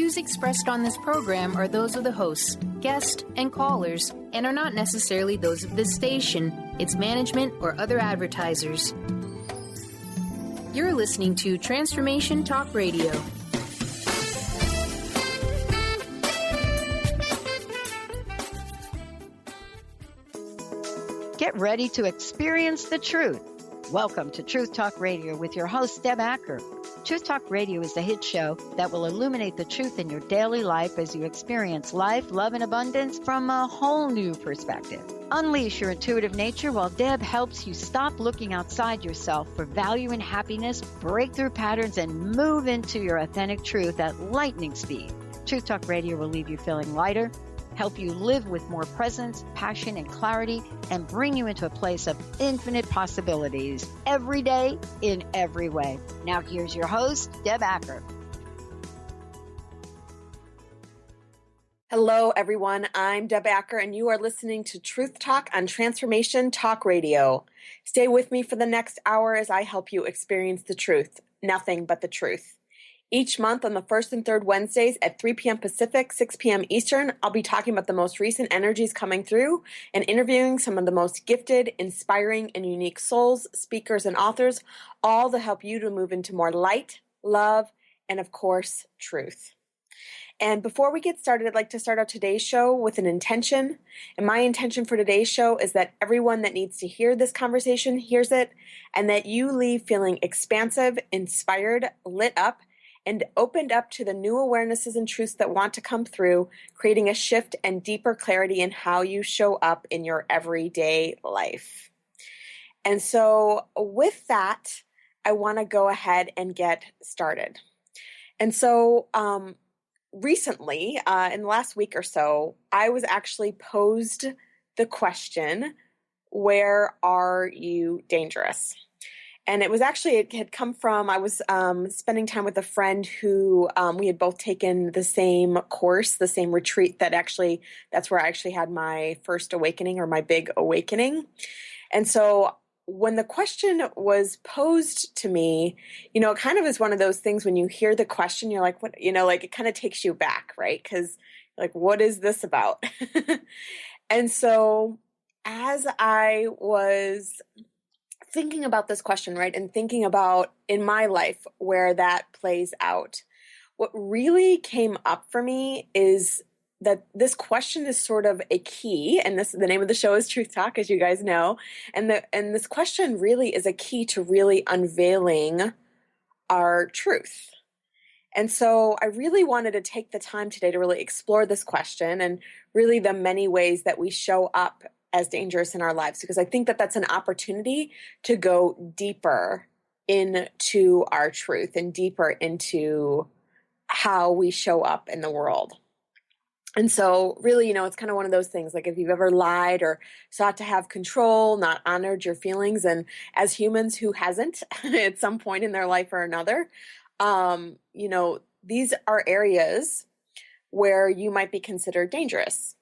views expressed on this program are those of the hosts, guests, and callers, and are not necessarily those of this station, its management, or other advertisers. You're listening to Transformation Talk Radio. Get ready to experience the truth. Welcome to Truth Talk Radio with your host, Deb Acker. Truth Talk Radio is the hit show that will illuminate the truth in your daily life as you experience life, love, and abundance from a whole new perspective. Unleash your intuitive nature while Deb helps you stop looking outside yourself for value and happiness, break through patterns, and move into your authentic truth at lightning speed. Truth Talk Radio will leave you feeling lighter, help you live with more presence, passion, and clarity, and bring you into a place of infinite possibilities every day in every way. Now here's your host, Deb Acker. Hello, everyone. I'm Deb Acker, and you are listening to Truth Talk on Transformation Talk Radio. Stay with me for the next hour as I help you experience the truth, nothing but the truth. Each month on the first and third Wednesdays at 3 p.m. Pacific, 6 p.m. Eastern, I'll be talking about the most recent energies coming through and interviewing some of the most gifted, inspiring, and unique souls, speakers, and authors, all to help you to move into more light, love, and of course, truth. And before we get started, I'd like to start out today's show with an intention. And my intention for today's show is that everyone that needs to hear this conversation hears it, and that you leave feeling expansive, inspired, lit up, and opened up to the new awarenesses and truths that want to come through, creating a shift and deeper clarity in how you show up in your everyday life. And so with that, I want to go ahead and get started. And so recently, in the last week or so, I was actually posed the question, where are you dangerous? And it was actually, it had come from, I was spending time with a friend who we had both taken the same course, the same retreat that's where I actually had my first awakening or my big awakening. And so when the question was posed to me, it kind of is one of those things when you hear the question, you're like, what, it kind of takes you back, right? Because like, what is this about? And so as I was thinking about this question, right, and thinking about in my life where that plays out, what really came up for me is that this question is sort of a key, and the name of the show is Truth Talk, as you guys know, and this question really is a key to really unveiling our truth. And so I really wanted to take the time today to really explore this question and really the many ways that we show up as dangerous in our lives, because I think that that's an opportunity to go deeper into our truth and deeper into how we show up in the world. And so really, it's kind of one of those things, like if you've ever lied or sought to have control, not honored your feelings, and as humans, who hasn't at some point in their life or another, these are areas where you might be considered dangerous.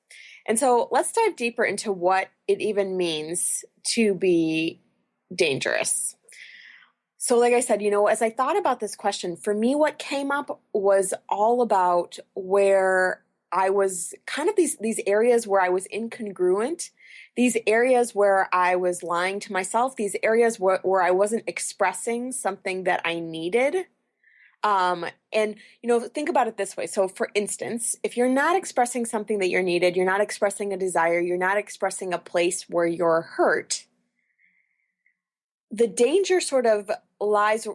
And so let's dive deeper into what it even means to be dangerous. So like I said, as I thought about this question, for me, what came up was all about where I was kind of these areas where I was incongruent, these areas where I was lying to myself, these areas where I wasn't expressing something that I needed. Think about it this way. So for instance, if you're not expressing something that you're needed, you're not expressing a desire, you're not expressing a place where you're hurt, the danger sort of lies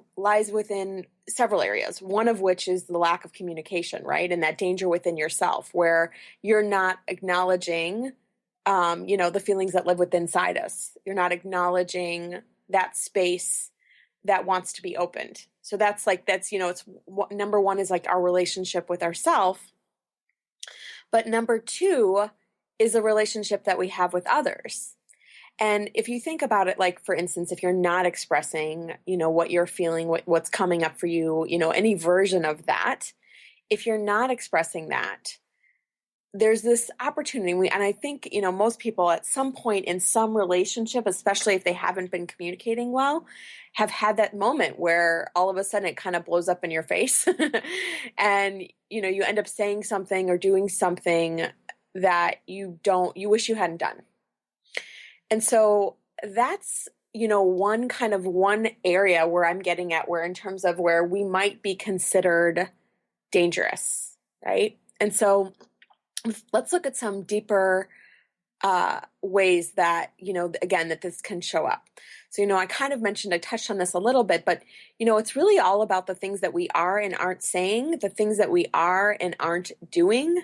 within several areas, one of which is the lack of communication, right? And that danger within yourself, where you're not acknowledging, the feelings that live within inside us. You're not acknowledging that space that wants to be opened. So it's number one is like our relationship with ourselves. But number two is the relationship that we have with others. And if you think about it, like, for instance, if you're not expressing, what you're feeling, what's coming up for you, any version of that, if you're not expressing that, there's this opportunity, and I think, most people at some point in some relationship, especially if they haven't been communicating well, have had that moment where all of a sudden it kind of blows up in your face and, you end up saying something or doing something that you wish you hadn't done. And so that's, one area where I'm getting at, where in terms of where we might be considered dangerous, right? And so let's look at some deeper ways that, again, that this can show up. So, I kind of mentioned, I touched on this a little bit, but, it's really all about the things that we are and aren't saying, the things that we are and aren't doing,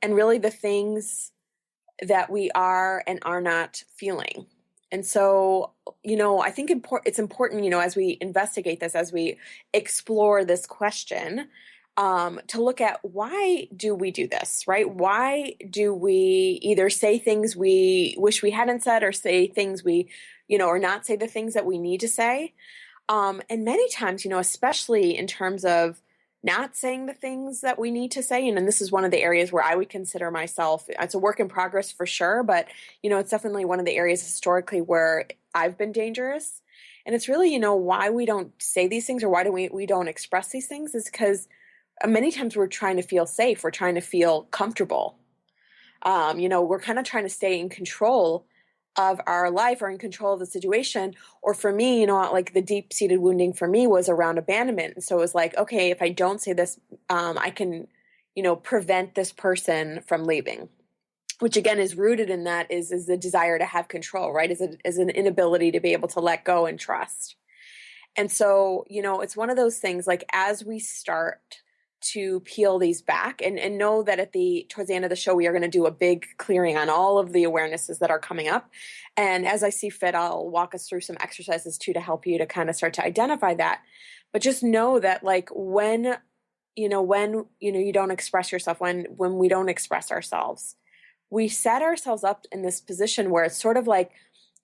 and really the things that we are and are not feeling. And so, I think it's important, as we investigate this, as we explore this question, to look at, why do we do this, right? Why do we either say things we wish we hadn't said, or say things we, or not say the things that we need to say? And many times, especially in terms of not saying the things that we need to say. And this is one of the areas where I would consider myself, it's a work in progress for sure, but, it's definitely one of the areas historically where I've been dangerous. And it's really, why we don't say these things, or why do we don't express these things, is because many times we're trying to feel safe. We're trying to feel comfortable. We're kind of trying to stay in control of our life, or in control of the situation. Or for me, like the deep-seated wounding for me was around abandonment. And so it was like, okay, if I don't say this, I can, prevent this person from leaving, which again is rooted in that is the desire to have control, right? Is an inability to be able to let go and trust. And so, it's one of those things, like, as we start to peel these back and know that towards the end of the show, we are going to do a big clearing on all of the awarenesses that are coming up. And as I see fit, I'll walk us through some exercises too, to help you to kind of start to identify that. But just know that, like, when you don't express yourself, when we don't express ourselves, we set ourselves up in this position where it's sort of like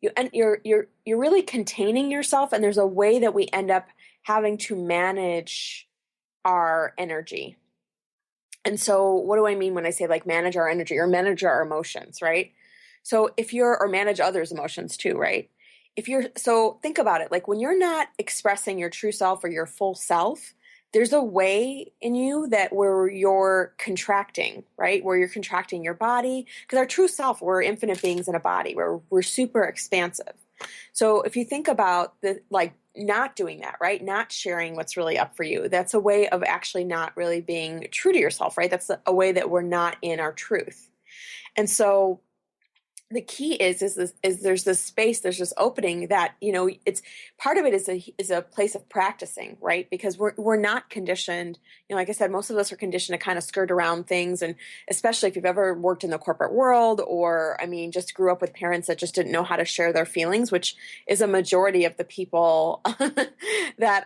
you're really containing yourself. And there's a way that we end up having to manage our energy. And so what do I mean when I say, like, manage our energy, or manage our emotions, right? So or manage others' emotions too, right? So think about it, like, when you're not expressing your true self or your full self, there's a way in you where you're contracting, right? Where you're contracting your body, because our true self, we're infinite beings in a body where we're super expansive. So if you think about not doing that, right? Not sharing what's really up for you, that's a way of actually not really being true to yourself, right? That's a way that we're not in our truth. And so the key is there's this space, there's this opening that, it's part of it is a place of practicing, right? Because we're not conditioned, like I said, most of us are conditioned to kind of skirt around things. And especially if you've ever worked in the corporate world, or, just grew up with parents that just didn't know how to share their feelings, which is a majority of the people that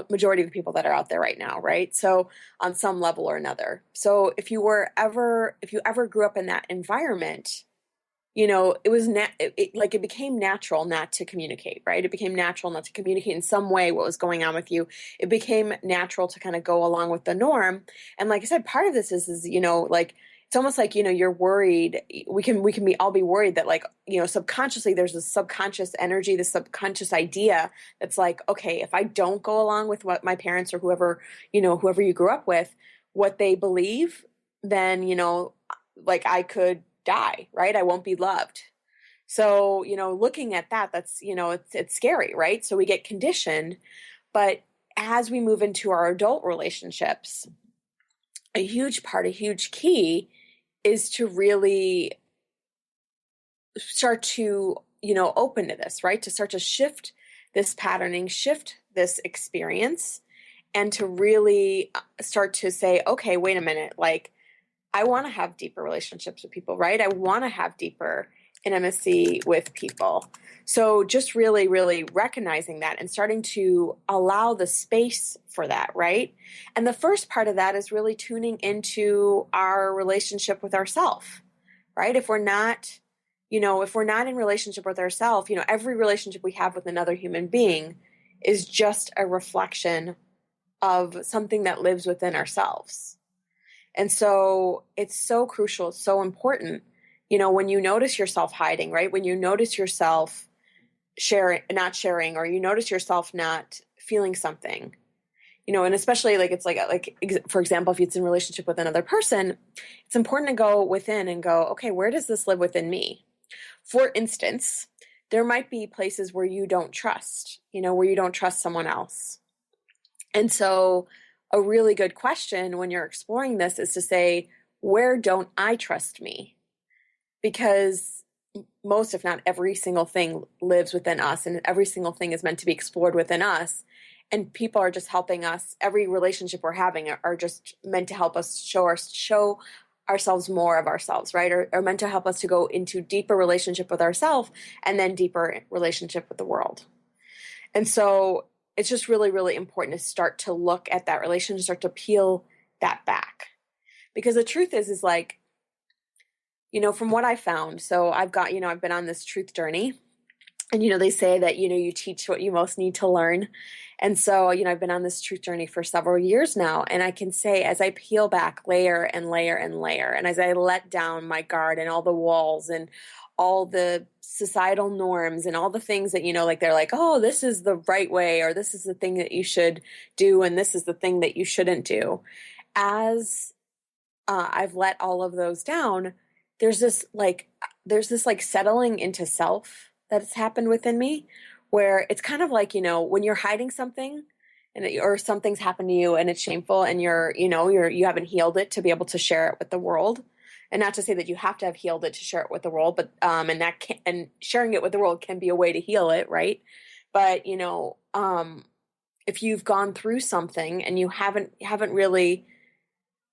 majority of the people that are out there right now, right? So on some level or another. So if you ever grew up in that environment, it was it became natural not to communicate, right? It became natural not to communicate in some way what was going on with you. It became natural to kind of go along with the norm. And like I said, part of this is like, it's almost like, you're worried. We can all be worried that, like, subconsciously there's this subconscious energy, this subconscious idea that's like, okay, if I don't go along with what my parents or whoever you grew up with, what they believe, then, like, I could die, right? I won't be loved. So, looking at that's, it's scary, right? So we get conditioned, but as we move into our adult relationships, a huge key is to really start to, open to this, right? To start to shift this patterning, shift this experience, and to really start to say, okay, wait a minute, like, I want to have deeper relationships with people, right? I want to have deeper intimacy with people. So just really, really recognizing that and starting to allow the space for that, right? And the first part of that is really tuning into our relationship with ourselves, right? If we're not in relationship with ourselves, every relationship we have with another human being is just a reflection of something that lives within ourselves. And so it's so crucial, it's so important, when you notice yourself hiding, right? When you notice yourself not sharing, or you notice yourself not feeling something, and especially it's for example, if it's in relationship with another person, it's important to go within and go, okay, where does this live within me? For instance, there might be places where you don't trust, where you don't trust someone else. And so a really good question when you're exploring this is to say, where don't I trust me? Because most, if not every single thing lives within us, and every single thing is meant to be explored within us. And people are just helping us. Every relationship we're having are just meant to help us show ourselves more of ourselves, right? Or meant to help us to go into deeper relationship with ourselves, and then deeper relationship with the world. And so it's just really, really important to start to look at that relationship, start to peel that back. Because the truth is from what I found, so I've been on this truth journey, and, they say that, you teach what you most need to learn. And so, I've been on this truth journey for several years now. And I can say, as I peel back layer and layer and layer, and as I let down my guard and all the walls and all the societal norms and all the things that, they're like, oh, this is the right way, or this is the thing that you should do, and this is the thing that you shouldn't do. As I've let all of those down, there's this settling into self that's happened within me, where it's kind of like, when you're hiding something or something's happened to you and it's shameful, and you haven't healed it to be able to share it with the world. And not to say that you have to have healed it to share it with the world, but and sharing it with the world can be a way to heal it, right? But if you've gone through something and you haven't really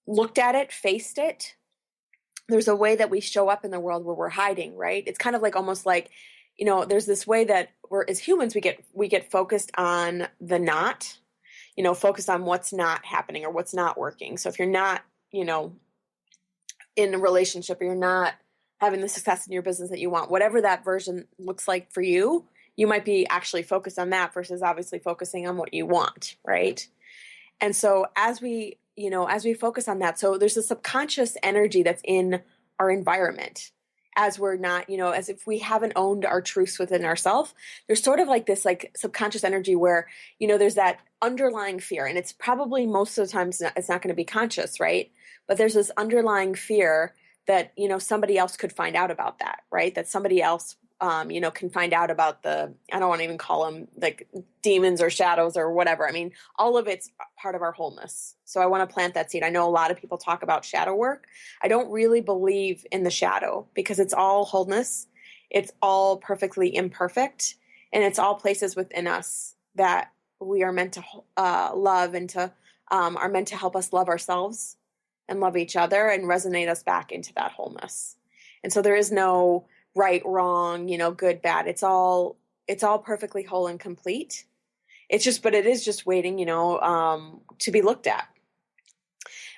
looked at it, faced it, there's a way that we show up in the world where we're hiding, right? It's kind of almost like, there's this way that as humans, we get focused on the not, focused on what's not happening or what's not working. So if you're not, in a relationship, or you're not having the success in your business that you want, whatever that version looks like for you, you might be actually focused on that versus obviously focusing on what you want, right? And so as we focus on that, so there's a subconscious energy that's in our environment. As we're not, as if we haven't owned our truths within ourselves, there's sort of this subconscious energy where, there's that underlying fear. And it's probably most of the times it's not going to be conscious, right? But there's this underlying fear that, somebody else could find out about that, right? That somebody else, can find out about I don't want to even call them demons or shadows or whatever. I mean, all of it's part of our wholeness. So I want to plant that seed. I know a lot of people talk about shadow work. I don't really believe in the shadow, because it's all wholeness. It's all perfectly imperfect. And it's all places within us that we are meant to love, and are meant to help us love ourselves and love each other and resonate us back into that wholeness. And so there is no right, wrong, good, bad. It's all perfectly whole and complete. But it is just waiting, to be looked at.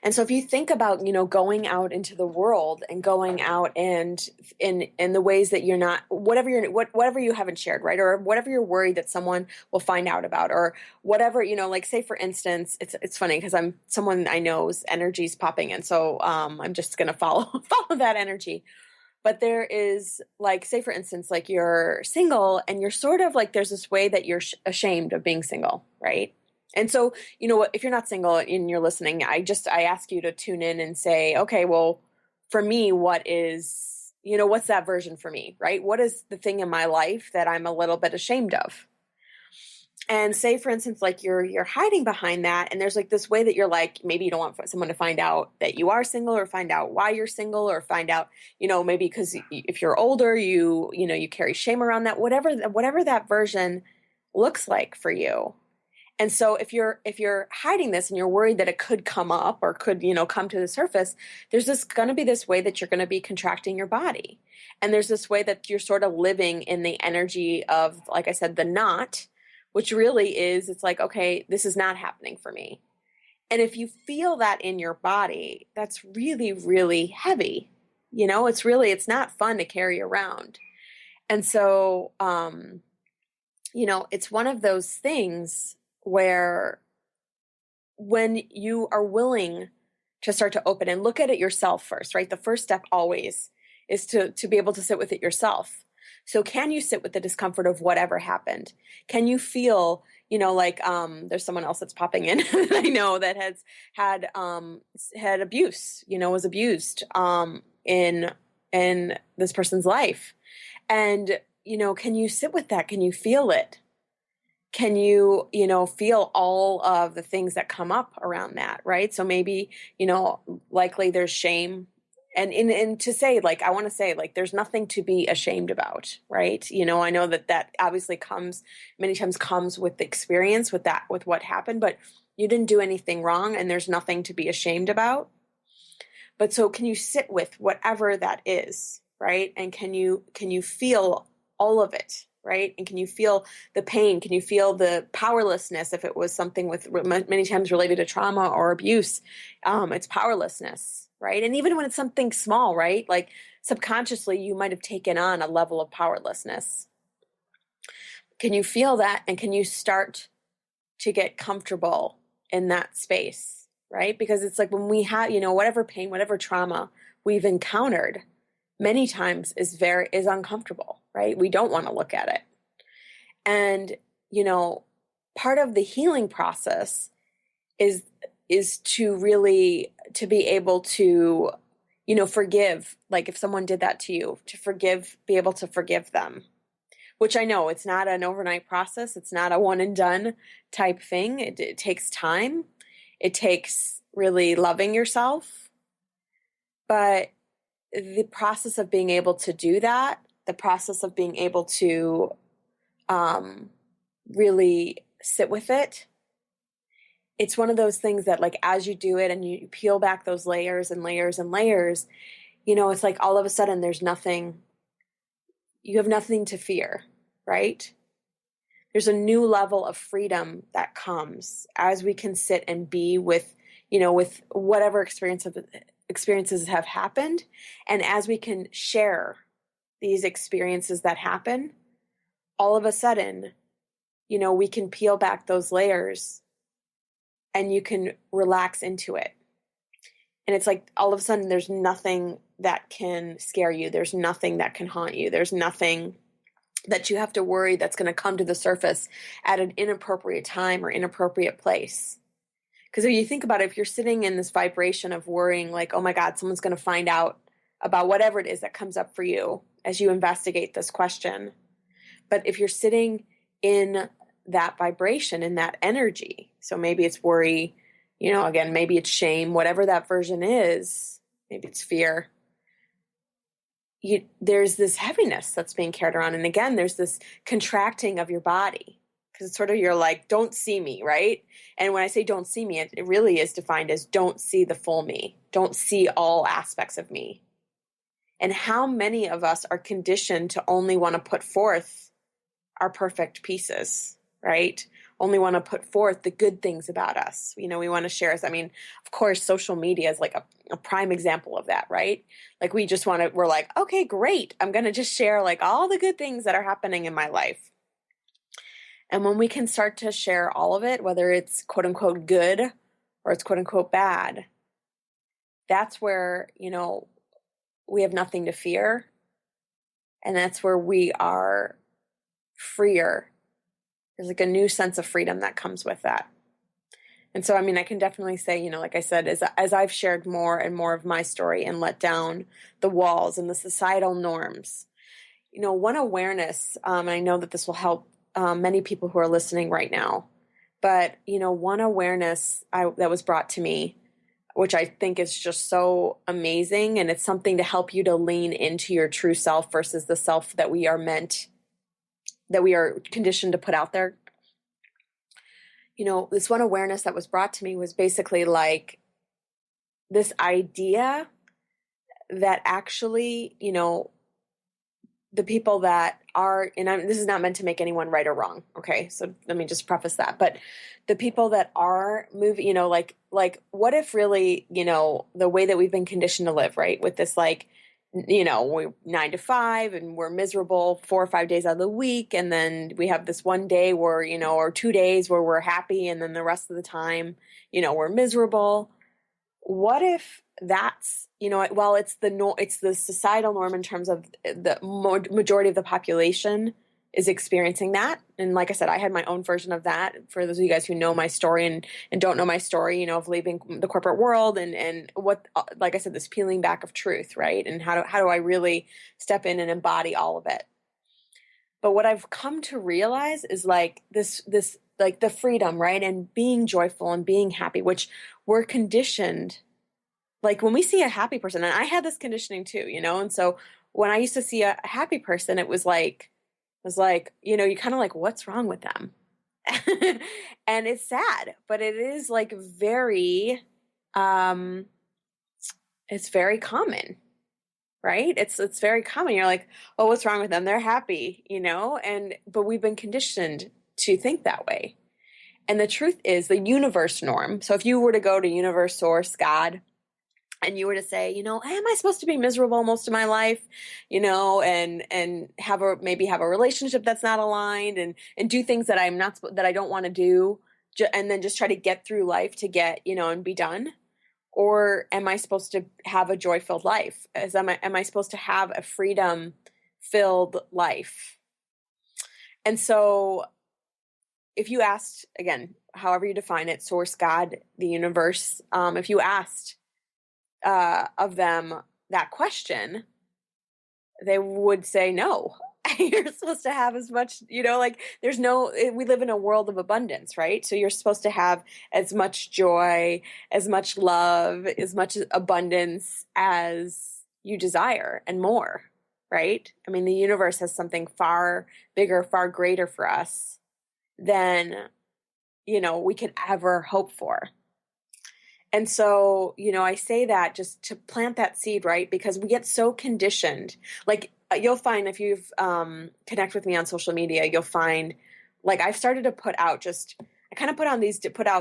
And so if you think about, going out into the world and going out and in the ways that you're not, whatever you haven't shared, right? Or whatever you're worried that someone will find out about, or whatever, say for instance, it's funny because someone I know's energy's popping in. So, I'm just going to follow that energy. But there is say for instance, you're single and you're sort of there's this way that you're ashamed of being single, right? And so, if you're not single and you're listening, I ask you to tune in and say, okay, well, for me, what is, what's that version for me, right? What is the thing in my life that I'm a little bit ashamed of? And say, for instance, you're hiding behind that, and there's this way that you're maybe you don't want someone to find out that you are single, or find out why you're single, or find out, maybe because if you're older, you carry shame around that, whatever that version looks like for you. And so if you're hiding this and you're worried that it could come up or could, come to the surface, there's going to be this way that you're going to be contracting your body. And there's this way that you're sort of living in the energy of, like I said, the not, which really is, it's okay, this is not happening for me. And if you feel that in your body, that's really, really heavy. It's not fun to carry around. And so, it's one of those things where when you are willing to start to open and look at it yourself first, right? The first step always is to be able to sit with it yourself. So can you sit with the discomfort of whatever happened? Can you feel, there's someone else that's popping in that I know that has had abuse, was abused in this person's life. And, can you sit with that? Can you feel it? Can you, feel all of the things that come up around that, right? So maybe, likely there's shame. And to say, I want to say, there's nothing to be ashamed about, right? I know that obviously many times comes with the experience with what happened, but you didn't do anything wrong and there's nothing to be ashamed about. But so can you sit with whatever that is, right? And can you feel all of it, right? And can you feel the pain? Can you feel the powerlessness if it was something with many times related to trauma or abuse? It's powerlessness, right? And even when it's something small, right? Like subconsciously, you might have taken on a level of powerlessness. Can you feel that? And can you start to get comfortable in that space, right? Because it's like when we have, whatever pain, whatever trauma we've encountered many times is uncomfortable, right? We don't want to look at it. And, part of the healing process is to really, to be able to, forgive, like if someone did that to you, be able to forgive them, which I know it's not an overnight process. It's not a one and done type thing. It takes time. It takes really loving yourself. But the process of being able to do that, the process of being able to really sit with it, it's one of those things that as you do it and you peel back those layers and layers and layers, it's like all of a sudden you have nothing to fear, right? There's a new level of freedom that comes as we can sit and be with, with whatever experiences have happened. And as we can share these experiences that happen, all of a sudden, we can peel back those layers and you can relax into it. And it's like all of a sudden there's nothing that can scare you. There's nothing that can haunt you. There's nothing that you have to worry that's going to come to the surface at an inappropriate time or inappropriate place. Because if you think about it, if you're sitting in this vibration of worrying, oh my God, someone's going to find out about whatever it is that comes up for you as you investigate this question. But if you're sitting in that vibration, in that energy, so maybe it's worry, again, maybe it's shame, whatever that version is, maybe it's fear. There's this heaviness that's being carried around. And again, there's this contracting of your body. Because it's sort of, you're like, don't see me, right? And when I say don't see me, it really is defined as don't see the full me. Don't see all aspects of me. And how many of us are conditioned to only want to put forth our perfect pieces, right? Only want to put forth the good things about us. We want to share. Of course, social media is like a prime example of that, right? We're like, okay, great. I'm going to just share all the good things that are happening in my life. And when we can start to share all of it, whether it's quote unquote good or it's quote unquote bad, that's where, we have nothing to fear. And that's where we are freer. There's a new sense of freedom that comes with that. And so, I can definitely say, like I said, as I've shared more and more of my story and let down the walls and the societal norms, one awareness, and I know that this will help many people who are listening right now, but, one awareness that was brought to me, which I think is just so amazing. And it's something to help you to lean into your true self versus the self that we are conditioned to put out there. This one awareness that was brought to me was basically this idea that actually, the people that are, and this is not meant to make anyone right or wrong. Okay. So let me just preface that, but the people that are moving, what if really, the way that we've been conditioned to live, right? With this, we're 9 to 5 and we're miserable 4 or 5 days out of the week. And then we have this one day where, or 2 days where we're happy. And then the rest of the time, we're miserable. what if that's, well, it's the societal norm in terms of the majority of the population is experiencing that. And like I said, I had my own version of that. For those of you guys who know my story and don't know my story, of leaving the corporate world and what, like I said, this peeling back of truth, right? And how do I really step in and embody all of it? But what I've come to realize is like this like the freedom, right? And being joyful and being happy, which we're conditioned. Like when we see a happy person, and I had this conditioning too, and so when I used to see a happy person, it was like, you kind of like, what's wrong with them? And it's sad, but it is like very, it's very common, right? It's very common. You're like, oh, what's wrong with them? They're happy, but we've been conditioned to think that way. And the truth is the universe norm. So if you were to go to universe, source, God, and you were to say, am I supposed to be miserable most of my life, and maybe have a relationship that's not aligned and do things that that I don't want to do, and then just try to get through life to get, and be done? Or am I supposed to have a joy-filled life? Am I supposed to have a freedom-filled life? And so if you asked, again, however you define it, source, God, the universe, if you asked of them that question, they would say no. You're supposed to have as much, we live in a world of abundance, right? So you're supposed to have as much joy, as much love, as much abundance as you desire and more, right? I mean, the universe has something far bigger, far greater for us than, we could ever hope for. And so, I say that just to plant that seed, right? Because we get so conditioned. Like you'll find if you've connect with me on social media, you'll find like I've started to put out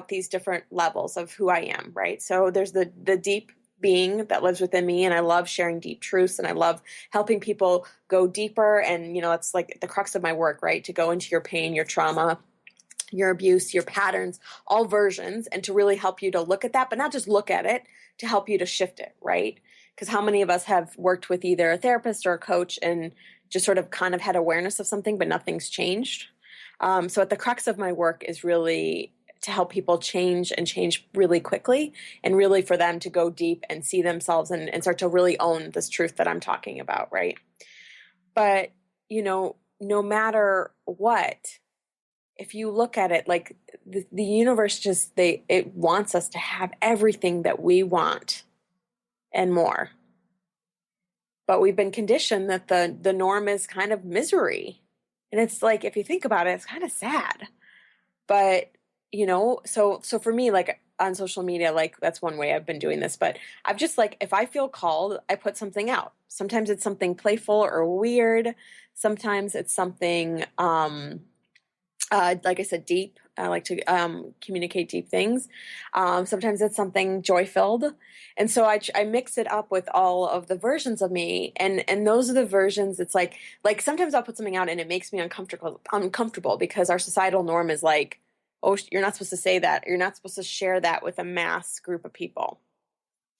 these different levels of who I am, right? So there's the deep being that lives within me, and I love sharing deep truths, and I love helping people go deeper. And it's like the crux of my work, right? To go into your pain, your trauma, your abuse, your patterns, all versions, and to really help you to look at that, but not just look at it, to help you to shift it, right? Because how many of us have worked with either a therapist or a coach and just sort of kind of had awareness of something, but nothing's changed? So at the crux of my work is really to help people change and change really quickly, and really for them to go deep and see themselves and start to really own this truth that I'm talking about, right? But, no matter what, if you look at it, like the universe it wants us to have everything that we want and more. But we've been conditioned that the norm is kind of misery. And it's like, if you think about it, it's kind of sad. But, so for me, like on social media, like that's one way I've been doing this, but I've just like, if I feel called, I put something out. Sometimes it's something playful or weird. Sometimes it's something, like I said, deep. I like to communicate deep things. Sometimes it's something joy-filled. And so I mix it up with all of the versions of me. And those are the versions. It's like sometimes I'll put something out and it makes me uncomfortable because our societal norm is like, oh, you're not supposed to say that. You're not supposed to share that with a mass group of people.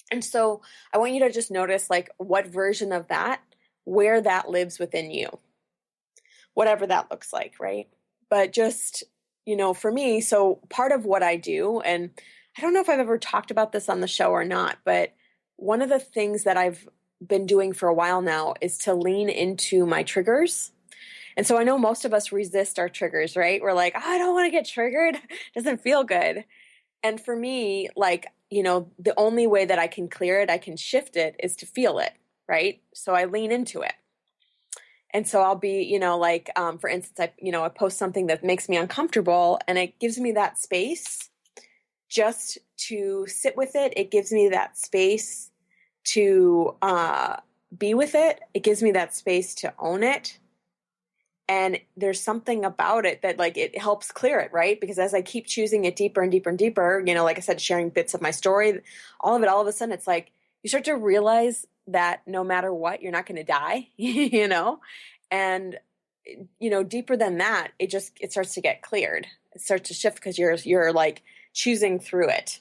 And so I want you to just notice like what version of that, where that lives within you, whatever that looks like, right? But just, for me, so part of what I do, and I don't know if I've ever talked about this on the show or not, but one of the things that I've been doing for a while now is to lean into my triggers. And so I know most of us resist our triggers, right? We're like, oh, I don't want to get triggered. It doesn't feel good. And for me, like, the only way that I can clear it, I can shift it, is to feel it, right? So I lean into it. And so I'll be, for instance, I post something that makes me uncomfortable, and it gives me that space just to sit with it. It gives me that space to be with it. It gives me that space to own it. And there's something about it that like, it helps clear it, right? Because as I keep choosing it deeper and deeper and deeper, like I said, sharing bits of my story, all of a sudden it's like, you start to realize that no matter what, you're not going to die, and, deeper than that, it starts to get cleared. It starts to shift because you're like choosing through it.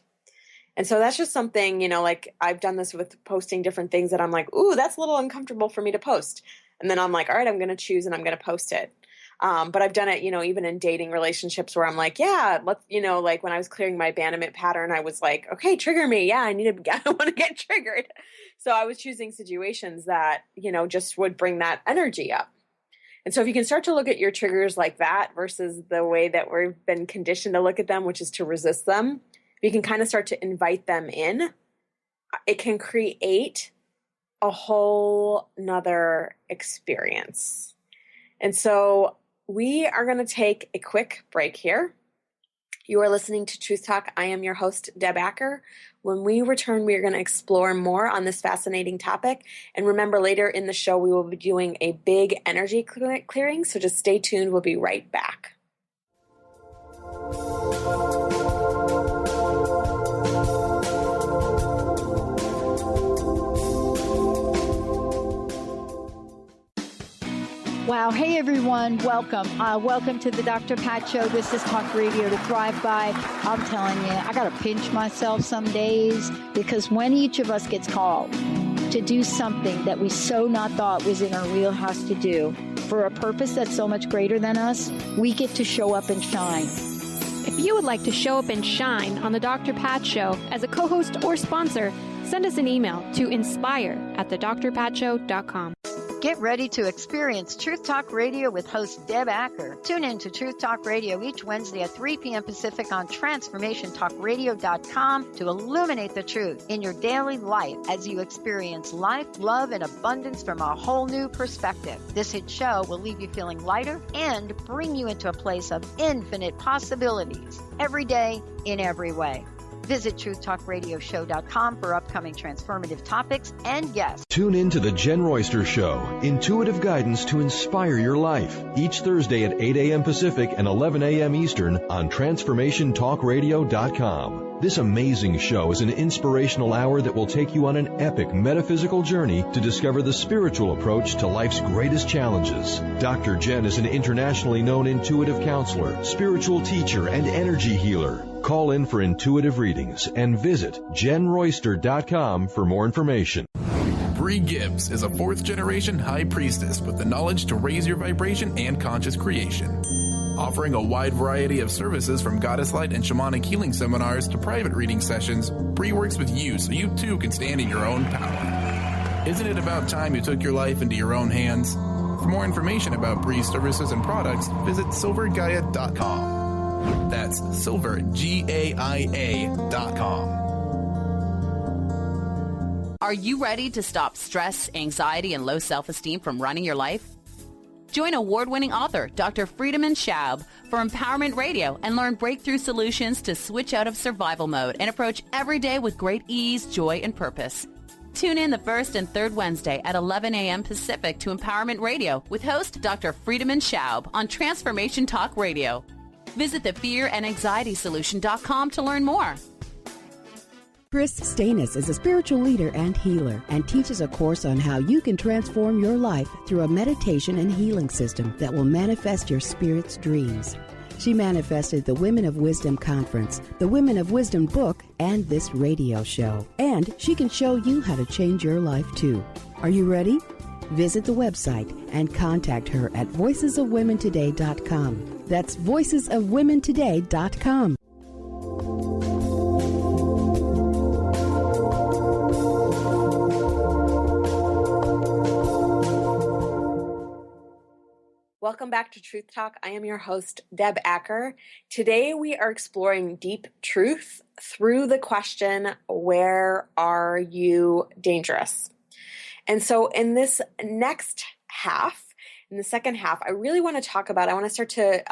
And so that's just something, like I've done this with posting different things that I'm like, ooh, that's a little uncomfortable for me to post. And then I'm like, all right, I'm going to choose and I'm going to post it. But I've done it, even in dating relationships where I'm like, yeah, let's, like when I was clearing my abandonment pattern, I was like, okay, trigger me. Yeah, I want to get triggered. So I was choosing situations that, just would bring that energy up. And so if you can start to look at your triggers like that versus the way that we've been conditioned to look at them, which is to resist them, if you can kind of start to invite them in, it can create a whole nother experience. And so we are going to take a quick break here. You are listening to Truth Talk. I am your host, Deb Acker. When we return, we are going to explore more on this fascinating topic. And remember, later in the show, we will be doing a big energy clearing. So just stay tuned. We'll be right back. Wow. Hey, everyone. Welcome. Welcome to the Dr. Pat Show. This is Talk Radio to Thrive By. I'm telling you, I got to pinch myself some days because when each of us gets called to do something that we so not thought was in our wheelhouse to do for a purpose that's so much greater than us, we get to show up and shine. If you would like to show up and shine on the Dr. Pat Show as a co-host or sponsor, send us an email to inspire@thedrpatshow.com. Get ready to experience Truth Talk Radio with host Deb Acker. Tune in to Truth Talk Radio each Wednesday at 3 p.m. Pacific on transformationtalkradio.com to illuminate the truth in your daily life as you experience life, love, and abundance from a whole new perspective. This hit show will leave you feeling lighter and bring you into a place of infinite possibilities every day in every way. Visit truth-talk-radio-show.com for upcoming transformative topics and guests. Tune in to The Jen Royster Show, intuitive guidance to inspire your life. Each Thursday at 8 a.m. Pacific and 11 a.m. Eastern on transformationtalkradio.com. This amazing show is an inspirational hour that will take you on an epic metaphysical journey to discover the spiritual approach to life's greatest challenges. Dr. Jen is an internationally known intuitive counselor, spiritual teacher, and energy healer. Call in for intuitive readings and visit jenroyster.com for more information. Bree Gibbs is a fourth-generation high priestess with the knowledge to raise your vibration and conscious creation. Offering a wide variety of services from goddess light and shamanic healing seminars to private reading sessions, Bree works with you so you too can stand in your own power. Isn't it about time you took your life into your own hands? For more information about Bree's services and products, visit silvergaia.com. That's silvergaia.com. Are you ready to stop stress, anxiety, and low self-esteem from running your life? Join award-winning author Dr. Friedemann Schaub for Empowerment Radio and learn breakthrough solutions to switch out of survival mode and approach every day with great ease, joy, and purpose. Tune in the first and third Wednesday at 11 a.m. Pacific to Empowerment Radio with host Dr. Friedemann Schaub on Transformation Talk Radio. Visit thefearandanxietysolution.com to learn more. Chris Stanis is a spiritual leader and healer and teaches a course on how you can transform your life through a meditation and healing system that will manifest your spirit's dreams. She manifested the Women of Wisdom Conference, the Women of Wisdom book, and this radio show. And she can show you how to change your life too. Are you ready? Visit the website and contact her at voicesofwomentoday.com. That's voicesofwomentoday.com. Welcome back to Truth Talk. I am your host, Deb Acker. Today we are exploring deep truth through the question, where are you dangerous? And so in this next half, in the second half, I really want to talk about, I want to start to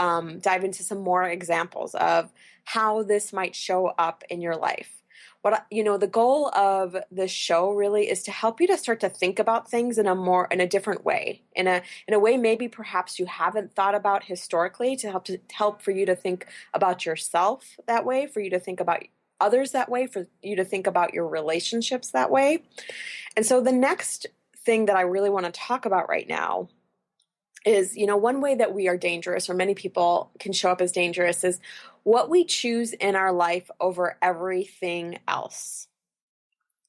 dive into some more examples of how this might show up in your life. The goal of this show really is to help you to start to think about things in a different way, in a way maybe perhaps you haven't thought about historically, to help for you to think about yourself that way, for you to think about others that way, for you to think about your relationships that way. And so the next thing that I really want to talk about right now is, one way that we are dangerous, or many people can show up as dangerous, is what we choose in our life over everything else.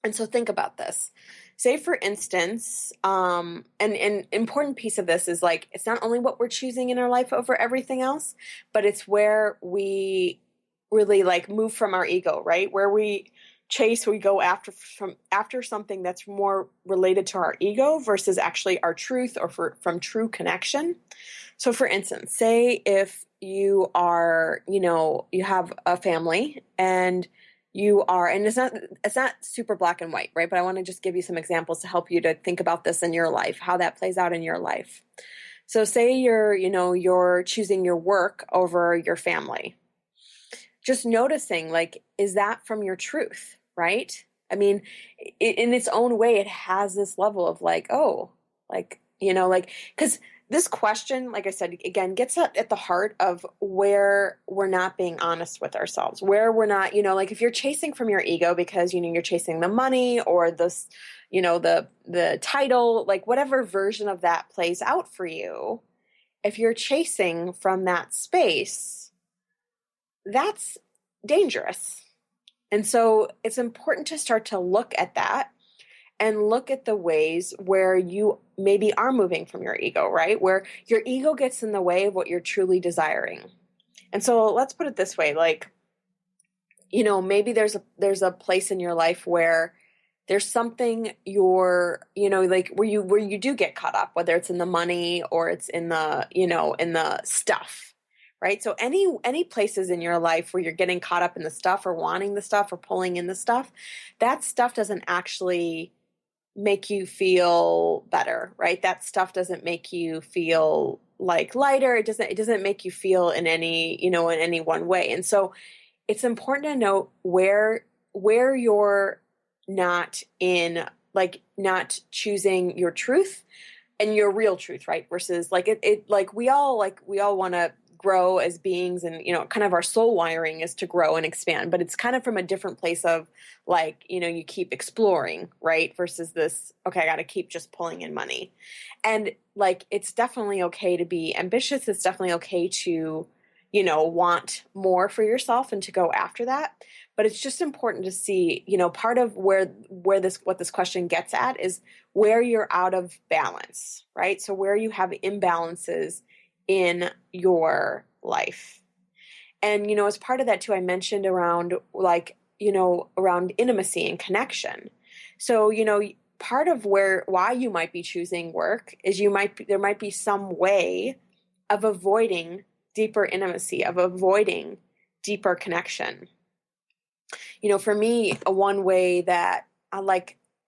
And so think about this. Say, for instance, and an important piece of this is like, it's not only what we're choosing in our life over everything else, but it's where we really like move from our ego, right? Where we go after something that's more related to our ego versus actually our truth or from true connection. So for instance, say if you are, you have a family and it's not super black and white, right? But I want to just give you some examples to help you to think about this in your life, how that plays out in your life. So say you're choosing your work over your family. Just noticing, like, is that from your truth, right? I mean, in its own way, it has this level of like, oh, like, because this question, like I said, again, gets at the heart of where we're not being honest with ourselves, where we're not, like if you're chasing from your ego because, you're chasing the money or this, the title, like whatever version of that plays out for you, if you're chasing from that space, that's dangerous. And so it's important to start to look at that and look at the ways where you maybe are moving from your ego, right? Where your ego gets in the way of what you're truly desiring. And so let's put it this way, like, maybe there's a place in your life where there's something like where you do get caught up, whether it's in the money or it's in the, in the stuff, right? So any places in your life where you're getting caught up in the stuff or wanting the stuff or pulling in the stuff, that stuff doesn't actually make you feel better, right? That stuff doesn't make you feel like lighter. It doesn't make you feel in any, in any one way. And so it's important to know where you're not choosing your truth and your real truth, right? Versus like we all want to grow as beings, and kind of our soul wiring is to grow and expand, but it's kind of from a different place of like, you keep exploring, right? Versus this, okay, I got to keep just pulling in money. And like, it's definitely okay to be ambitious. It's definitely okay to, want more for yourself and to go after that. But it's just important to see, part of what this question gets at is where you're out of balance, right? So where you have imbalances in your life. And, as part of that too, I mentioned around around intimacy and connection. So, part of why you might be choosing work is there might be some way of avoiding deeper intimacy, of avoiding deeper connection. For me, one way that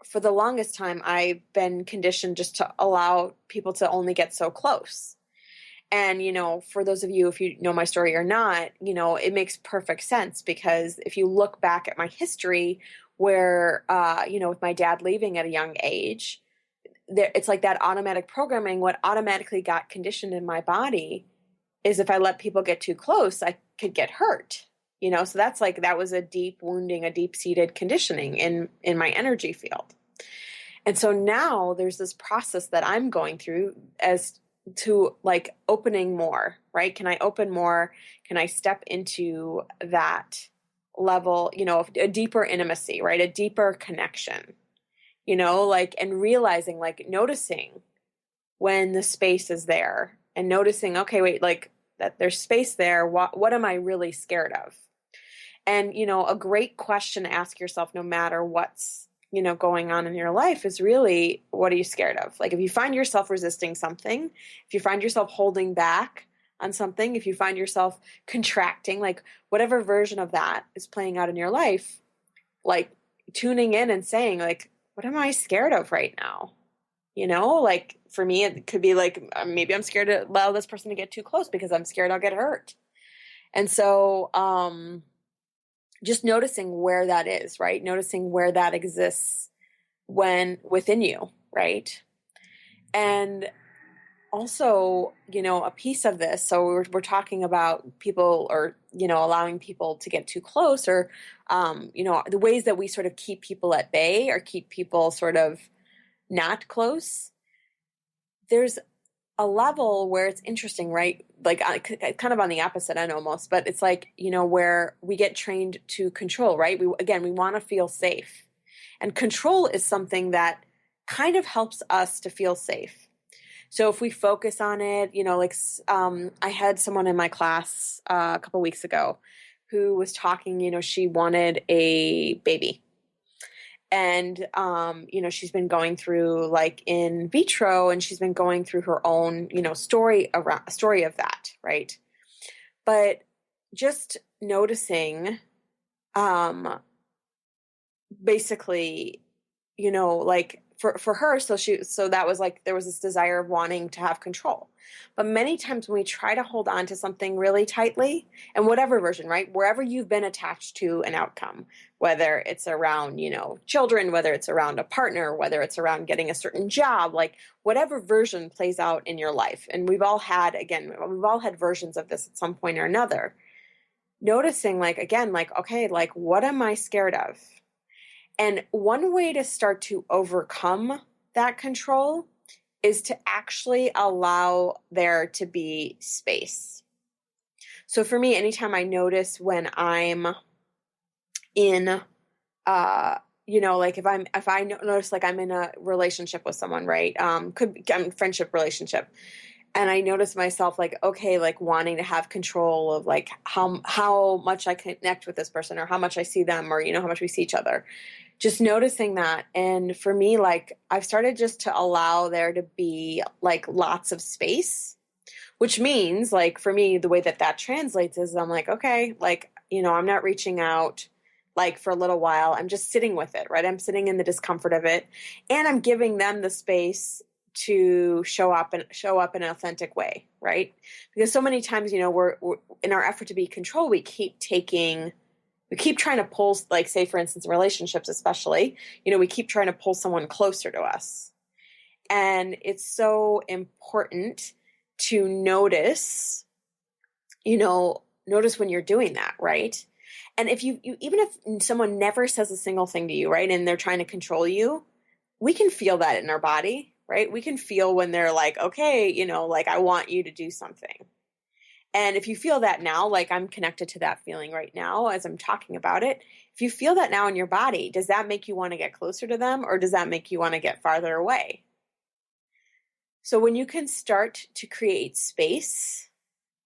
for the longest time, I've been conditioned just to allow people to only get so close. And, for those of you, if you know my story or not, it makes perfect sense, because if you look back at my history where, with my dad leaving at a young age, it's like that automatic programming, what automatically got conditioned in my body is if I let people get too close, I could get hurt, so that's like, that was a deep wounding, a deep seated conditioning in my energy field. And so now there's this process that I'm going through as to like opening more, right? Can I open more? Can I step into that level, a deeper intimacy, right? A deeper connection, and realizing, like noticing when the space is there and noticing, okay, wait, like that there's space there. What am I really scared of? And, a great question to ask yourself, no matter what's, going on in your life, is really, what are you scared of? Like if you find yourself resisting something, if you find yourself holding back on something, if you find yourself contracting, like whatever version of that is playing out in your life, like tuning in and saying like, what am I scared of right now? Like for me, it could be like, maybe I'm scared to allow this person to get too close because I'm scared I'll get hurt. And so, just noticing where that is, right? Noticing where that exists within you, right? And also, a piece of this, so we're talking about people or, allowing people to get too close or, the ways that we sort of keep people at bay or keep people sort of not close. There's a level where it's interesting, right? like kind of on the opposite end almost, but it's like, where we get trained to control, right? We want to feel safe. And control is something that kind of helps us to feel safe. So if we focus on it, I had someone in my class a couple weeks ago who was talking, she wanted a baby. And, she's been going through like in vitro, and she's been going through her own, story of that. Right. But just noticing, basically, like for her, so that was like, there was this desire of wanting to have control. But many times when we try to hold on to something really tightly, and whatever version, right, wherever you've been attached to an outcome, whether it's around, children, whether it's around a partner, whether it's around getting a certain job, like whatever version plays out in your life. And we've all had versions of this at some point or another. Noticing okay, like what am I scared of? And one way to start to overcome that control is to actually allow there to be space. So for me, anytime I notice when I'm in, like if I notice like I'm in a relationship with someone, right? Could be a friendship relationship. And I notice myself like, okay, like wanting to have control of like how much I connect with this person, or how much I see them, or, how much we see each other. Just noticing that. And for me, like I've started just to allow there to be like lots of space, which means like for me, the way that translates is I'm like, okay, like, I'm not reaching out like for a little while. I'm just sitting with it, right? I'm sitting in the discomfort of it, and I'm giving them the space to show up in an authentic way, right? Because so many times, we're in our effort to be control, we keep trying to pull, like say for instance, in relationships especially, we keep trying to pull someone closer to us. And it's so important to notice when you're doing that, right? And if you even if someone never says a single thing to you, right, and they're trying to control you, we can feel that in our body, right? We can feel when they're like, okay, like I want you to do something. And if you feel that now, like I'm connected to that feeling right now as I'm talking about it, if you feel that now in your body, does that make you want to get closer to them, or does that make you want to get farther away? So when you can start to create space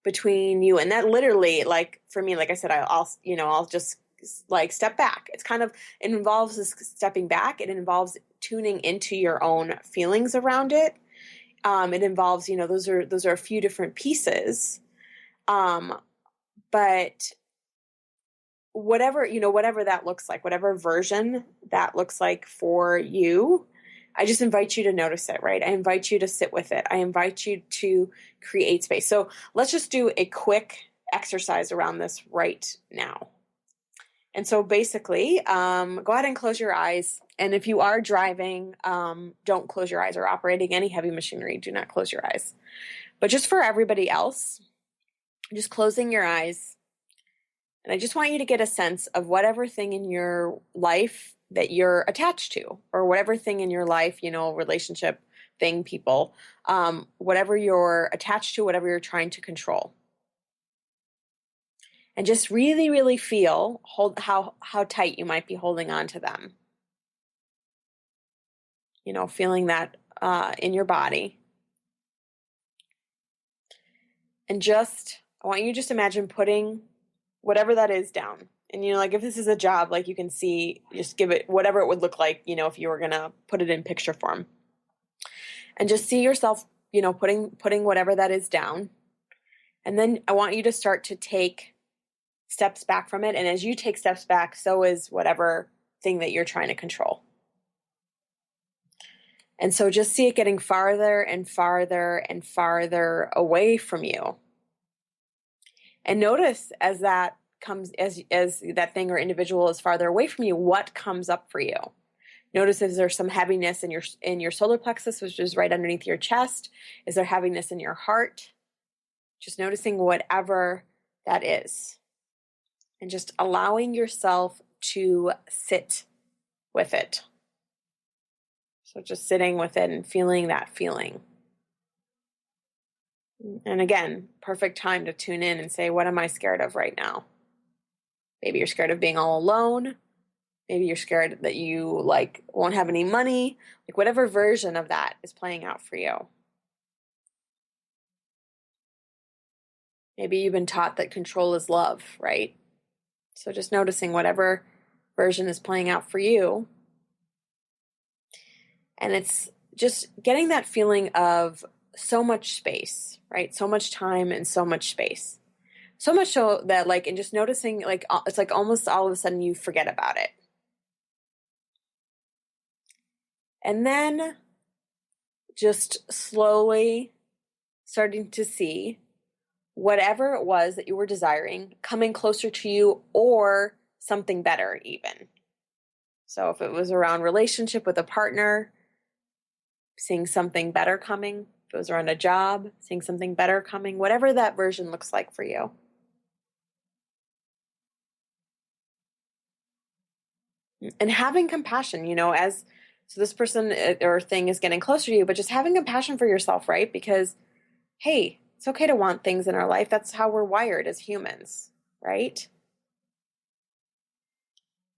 between you, and that literally, like for me, like I said, I'll just like step back. It involves this stepping back. It involves tuning into your own feelings around it. It involves, those are a few different pieces. But whatever that looks like, whatever version that looks like for you, I just invite you to notice it, right? I invite you to sit with it. I invite you to create space. So let's just do a quick exercise around this right now. And so basically, go ahead and close your eyes. And if you are driving, don't close your eyes, or operating any heavy machinery, do not close your eyes. But just for everybody else, just closing your eyes. And I just want you to get a sense of whatever thing in your life that you're attached to, or whatever thing in your life, relationship thing, people, whatever you're attached to, whatever you're trying to control. And just really, really feel how tight you might be holding on to them. Feeling that in your body. And I want you to just imagine putting whatever that is down. And, like if this is a job, like you can see, just give it whatever it would look like, if you were going to put it in picture form. And just see yourself, putting whatever that is down. And then I want you to start to take steps back from it. And as you take steps back, so is whatever thing that you're trying to control. And so just see it getting farther and farther and farther away from you. And notice as that comes, as that thing or individual is farther away from you, what comes up for you. Notice if there's some heaviness in your solar plexus, which is right underneath your chest. Is there heaviness in your heart? Just noticing whatever that is. And just allowing yourself to sit with it. So just sitting with it and feeling that feeling. And again, perfect time to tune in and say, what am I scared of right now? Maybe you're scared of being all alone. Maybe you're scared that you won't have any money. Whatever version of that is playing out for you. Maybe you've been taught that control is love, right? So just noticing whatever version is playing out for you. And it's just getting that feeling of so much space, right? So much time and so much space. So much so that and just noticing it's almost all of a sudden you forget about it. And then just slowly starting to see whatever it was that you were desiring coming closer to you, or something better even. So if it was around relationship with a partner, seeing something better coming. If it was around a job, seeing something better coming, whatever that version looks like for you. And having compassion, so this person or thing is getting closer to you, but just having compassion for yourself, right? Because, hey, it's okay to want things in our life. That's how we're wired as humans, right?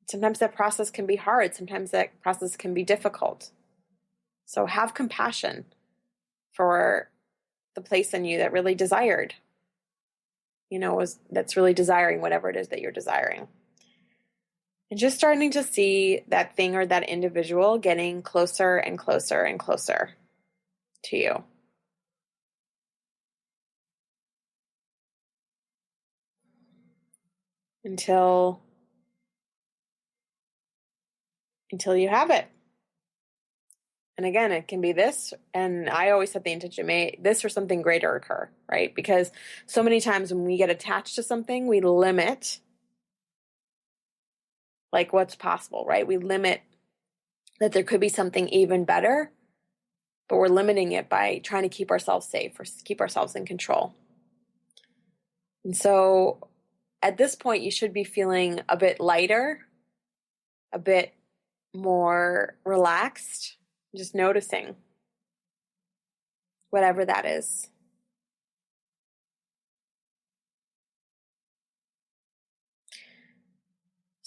Sometimes that process can be hard. Sometimes that process can be difficult. So have compassion for the place in you that really desired, that's really desiring whatever it is that you're desiring. And just starting to see that thing or that individual getting closer and closer and closer to you. Until you have it. And again, it can be this, and I always set the intention, may this or something greater occur, right? Because so many times when we get attached to something, we limit what's possible, right? We limit that there could be something even better, but we're limiting it by trying to keep ourselves safe or keep ourselves in control. And so at this point, you should be feeling a bit lighter, a bit more relaxed, just noticing whatever that is.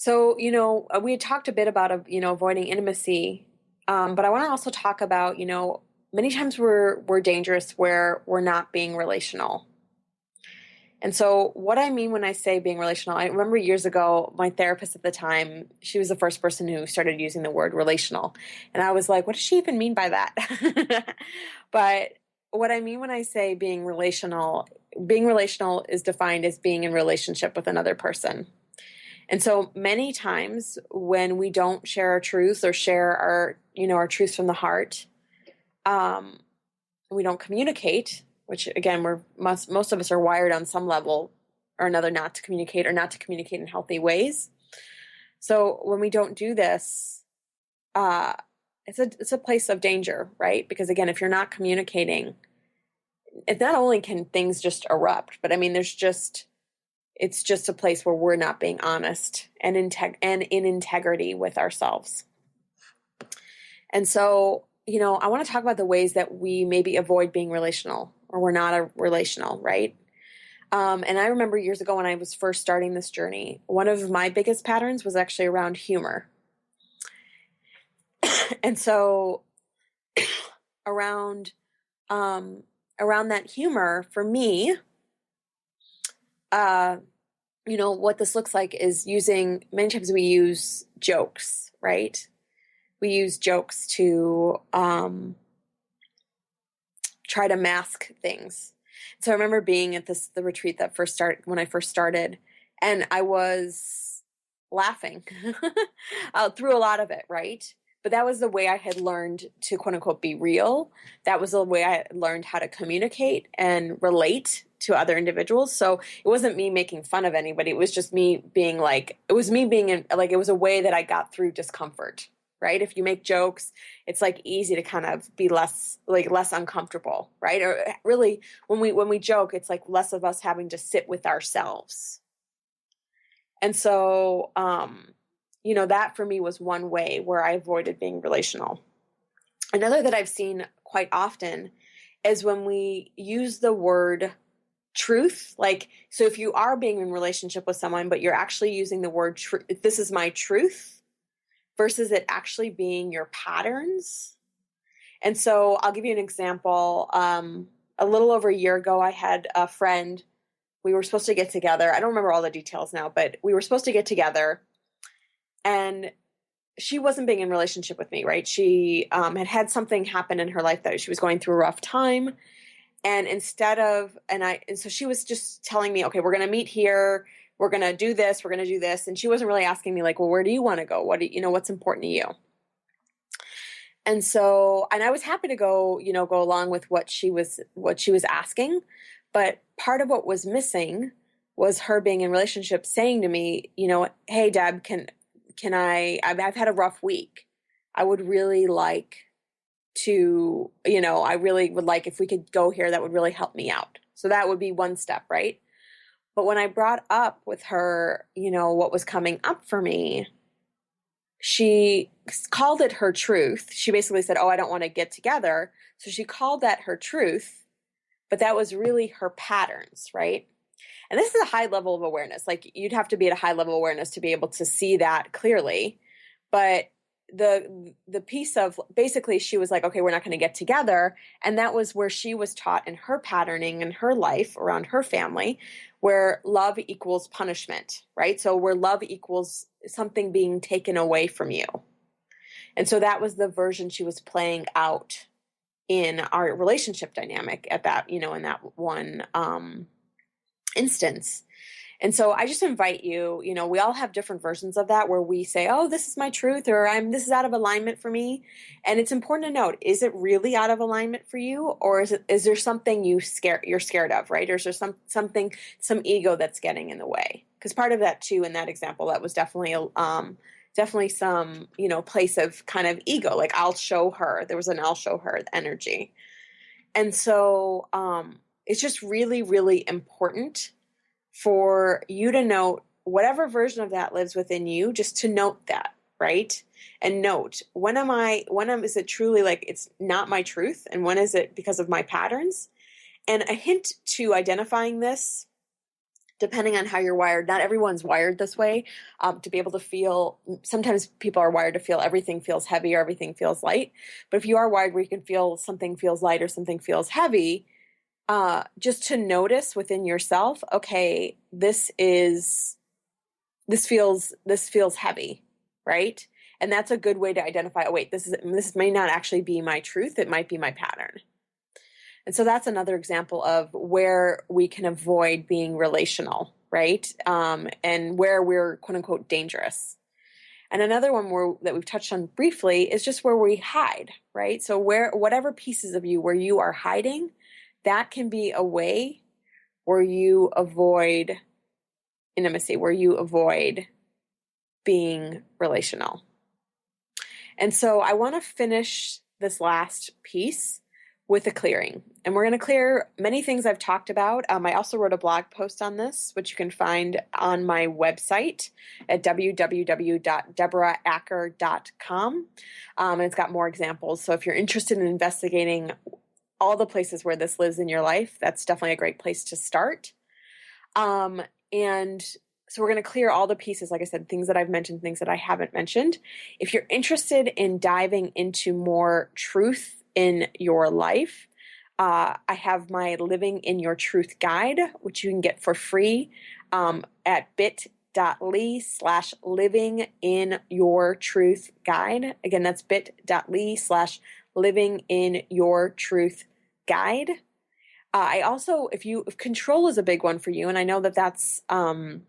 So, we had talked a bit about, avoiding intimacy, but I want to also talk about, many times we're dangerous where we're not being relational. And so what I mean when I say being relational, I remember years ago, my therapist at the time, she was the first person who started using the word relational. And I was like, what does she even mean by that? But what I mean when I say being relational is defined as being in relationship with another person. And so many times when we don't share our truths or share our truths from the heart, we don't communicate, which again, most of us are wired on some level or another not to communicate in healthy ways. So when we don't do this, it's a place of danger, right? Because again, if you're not communicating, it not only can things just erupt, but I mean, it's just a place where we're not being honest and in integrity with ourselves. And so, I want to talk about the ways that we maybe avoid being relational or we're not relational, right? And I remember years ago when I was first starting this journey, one of my biggest patterns was actually around humor. And so around that humor for me, what this looks like is many times we use jokes, right? We use jokes to try to mask things. So I remember being at the retreat when I first started, and I was laughing through a lot of it, right? But that was the way I had learned to quote unquote be real. That was the way I learned how to communicate and relate to other individuals. So it wasn't me making fun of anybody. It was just me being it was a way that I got through discomfort, right? If you make jokes, it's easy to kind of be less uncomfortable, right? Or really when we joke, it's less of us having to sit with ourselves. And so, that for me was one way where I avoided being relational. Another that I've seen quite often is when we use the word truth. Like, so if you are being in relationship with someone, but you're actually using the word this is my truth, versus it actually being your patterns. And so I'll give you an example. A little over a year ago, I had a friend. We were supposed to get together. I don't remember all the details now, but we were supposed to get together, and she wasn't being in relationship with me, right? She had something happen in her life that she was going through a rough time. And so she was just telling me, okay, we're going to meet here. We're going to do this. We're going to do this. And she wasn't really asking me like, well, where do you want to go? What's important to you? And so, and I was happy to go along with what she was asking. But part of what was missing was her being in relationship saying to me, hey, Deb, I've had a rough week. I would really like to, I really would like if we could go here, that would really help me out. So that would be one step, right? But when I brought up with her, what was coming up for me, she called it her truth. She basically said, oh, I don't want to get together. So she called that her truth, but that was really her patterns, right? And this is a high level of awareness. Like, you'd have to be at a high level of awareness to be able to see that clearly. But the piece of basically she was like, okay, we're not going to get together. And that was where she was taught in her patterning in her life around her family, where love equals punishment, right? So where love equals something being taken away from you. And so that was the version she was playing out in our relationship dynamic at that, in that one instance. And so I just invite you, we all have different versions of that where we say, oh, this is my truth, or this is out of alignment for me. And it's important to note, is it really out of alignment for you? Or is there something you're scared of, right? Or is there some ego that's getting in the way? Because part of that too, in that example, that was definitely some, place of kind of ego. Like, I'll show her, there was an I'll show her energy. And so it's just really, really important for you to note whatever version of that lives within you, just to note that, right? And note, when is it truly like it's not my truth? And when is it because of my patterns? And a hint to identifying this, depending on how you're wired, not everyone's wired this way, to be able to feel, sometimes people are wired to feel everything feels heavy or everything feels light. But if you are wired where you can feel something feels light or something feels heavy, just to notice within yourself, okay, this feels heavy, right? And that's a good way to identify, oh, wait, this may not actually be my truth. It might be my pattern. And so that's another example of where we can avoid being relational, right? And where we're quote unquote dangerous. And another one that we've touched on briefly is just where we hide, right? So whatever pieces of you where you are hiding, that can be a way where you avoid intimacy, where you avoid being relational. And so I want to finish this last piece with a clearing. And we're going to clear many things I've talked about. I also wrote a blog post on this, which you can find on my website at www.deboraacker.com. And it's got more examples. So if you're interested in investigating all the places where this lives in your life, that's definitely a great place to start. And so we're going to clear all the pieces, like I said, things that I've mentioned, things that I haven't mentioned. If you're interested in diving into more truth in your life, I have my Living in Your Truth guide, which you can get for free at bit.ly/living in your truth guide. Again, that's bit.ly/living in your truth guide. I also, if control is a big one for you, and I know that's a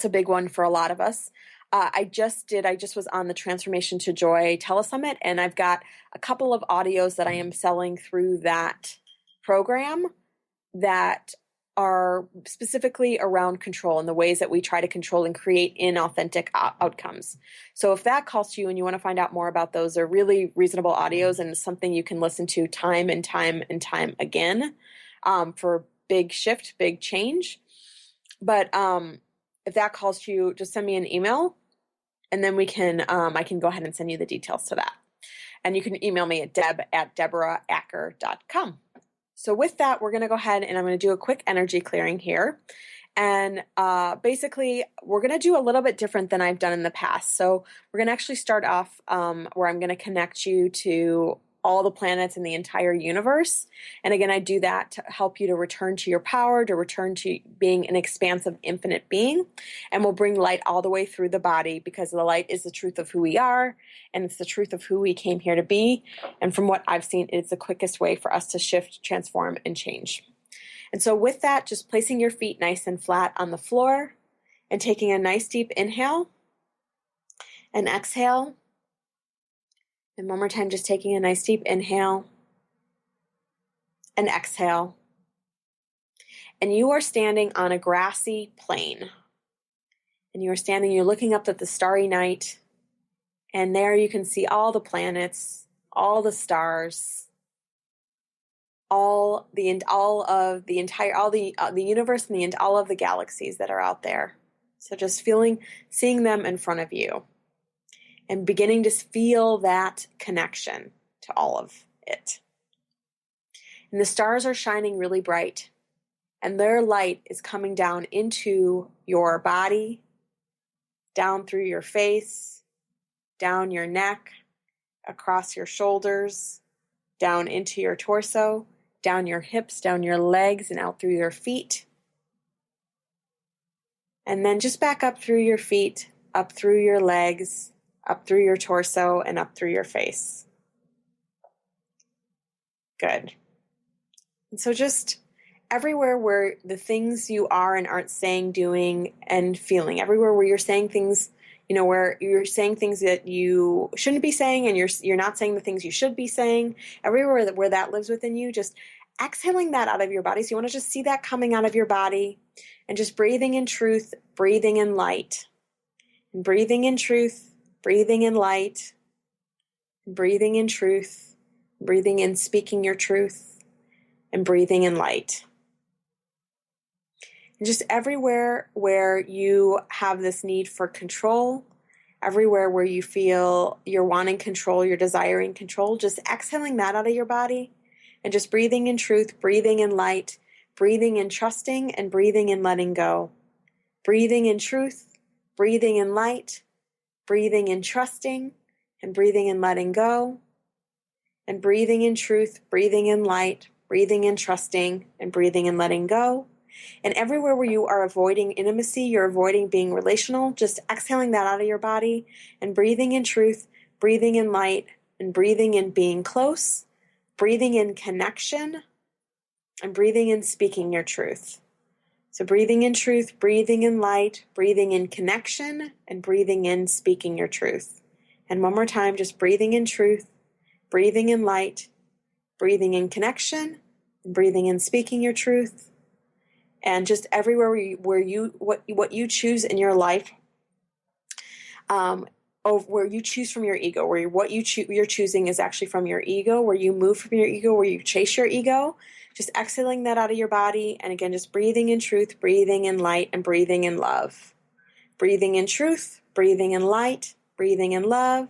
big one for a lot of us. I just was on the Transformation to Joy telesummit, and I've got a couple of audios that I am selling through that program that are specifically around control and the ways that we try to control and create inauthentic outcomes. So if that calls to you and you want to find out more about those, they're really reasonable audios and something you can listen to time and time and time again for big shift, big change. But if that calls to you, just send me an email, and then we can I can go ahead and send you the details to that. And you can email me at deb@deboraacker.com. So with that, we're going to go ahead and I'm going to do a quick energy clearing here. And basically, we're going to do a little bit different than I've done in the past. So we're going to actually start off where I'm going to connect you to all the planets in the entire universe. And again, I do that to help you to return to your power, to return to being an expansive, infinite being. And we'll bring light all the way through the body, because the light is the truth of who we are, and it's the truth of who we came here to be. And from what I've seen, it's the quickest way for us to shift, transform, and change. And so with that, just placing your feet nice and flat on the floor and taking a nice deep inhale and exhale. And one more time, just taking a nice deep inhale and exhale. And you are standing on a grassy plain. And you are standing, you're looking up at the starry night. And there you can see all the planets, all the stars, all the universe and all of the galaxies that are out there. So just seeing them in front of you. And beginning to feel that connection to all of it. And the stars are shining really bright. And their light is coming down into your body, down through your face, down your neck, across your shoulders, down into your torso, down your hips, down your legs, and out through your feet. And then just back up through your feet, up through your legs, up through your torso, and up through your face. Good. And so just everywhere where the things you are and aren't saying, doing, and feeling, everywhere where you're saying things, where you're saying things that you shouldn't be saying, and you're not saying the things you should be saying, everywhere where that lives within you, just exhaling that out of your body. So you want to just see that coming out of your body, and just breathing in truth, breathing in light, and breathing in truth, breathing in light, breathing in truth, breathing in speaking your truth, and breathing in light. And just everywhere where you have this need for control, everywhere where you feel you're wanting control, you're desiring control, just exhaling that out of your body, and just breathing in truth, breathing in light, breathing in trusting, and breathing in letting go. Breathing in truth, breathing in light, breathing in trusting, and breathing in letting go, and breathing in truth, breathing in light, breathing in trusting, and breathing in letting go. And everywhere where you are avoiding intimacy, you're avoiding being relational, just exhaling that out of your body, and breathing in truth, breathing in light, and breathing in being close, breathing in connection, and breathing in speaking your truth. So breathing in truth, breathing in light, breathing in connection, and breathing in speaking your truth. And one more time, just breathing in truth, breathing in light, breathing in connection, and breathing in speaking your truth. And just everywhere what you choose in your life, where you choose from your ego, where you're choosing is actually from your ego, where you move from your ego, where you chase your ego. Just exhaling that out of your body. And again, just breathing in truth, breathing in light, and breathing in love. Breathing in truth, breathing in light, breathing in love,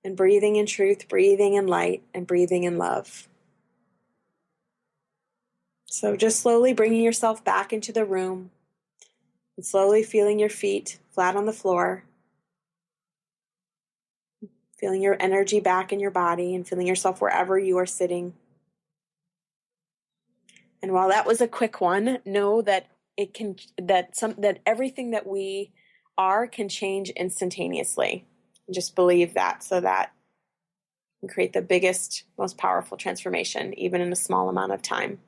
and breathing in truth, breathing in light, and breathing in love. So just slowly bringing yourself back into the room, and slowly feeling your feet flat on the floor. Feeling your energy back in your body, and feeling yourself wherever you are sitting. And while that was a quick one, know that that everything that we are can change instantaneously. And just believe that, so that you can create the biggest, most powerful transformation, even in a small amount of time.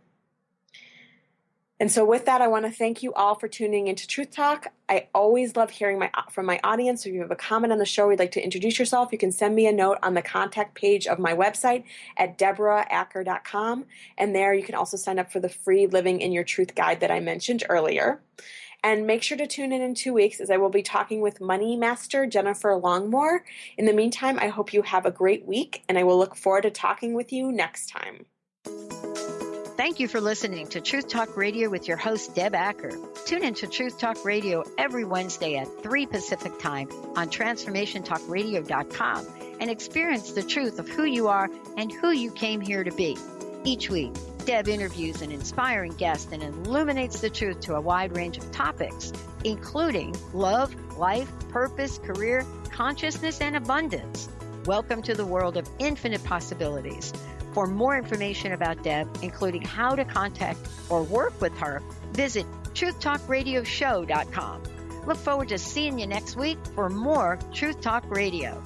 And so with that, I want to thank you all for tuning into Truth Talk. I always love hearing from my audience. If you have a comment on the show, or you'd like to introduce yourself, you can send me a note on the contact page of my website at deboraacker.com. And there you can also sign up for the free Living in Your Truth guide that I mentioned earlier. And make sure to tune in 2 weeks, as I will be talking with Money Master Jennifer Longmore. In the meantime, I hope you have a great week, and I will look forward to talking with you next time. Thank you for listening to Truth Talk Radio with your host, Deb Acker. Tune into Truth Talk Radio every Wednesday at 3 Pacific Time on TransformationTalkRadio.com and experience the truth of who you are and who you came here to be. Each week, Deb interviews an inspiring guest and illuminates the truth to a wide range of topics, including love, life, purpose, career, consciousness, and abundance. Welcome to the world of infinite possibilities. For more information about Deb, including how to contact or work with her, visit truth-talk-radio-show.com. Look forward to seeing you next week for more Truth Talk Radio.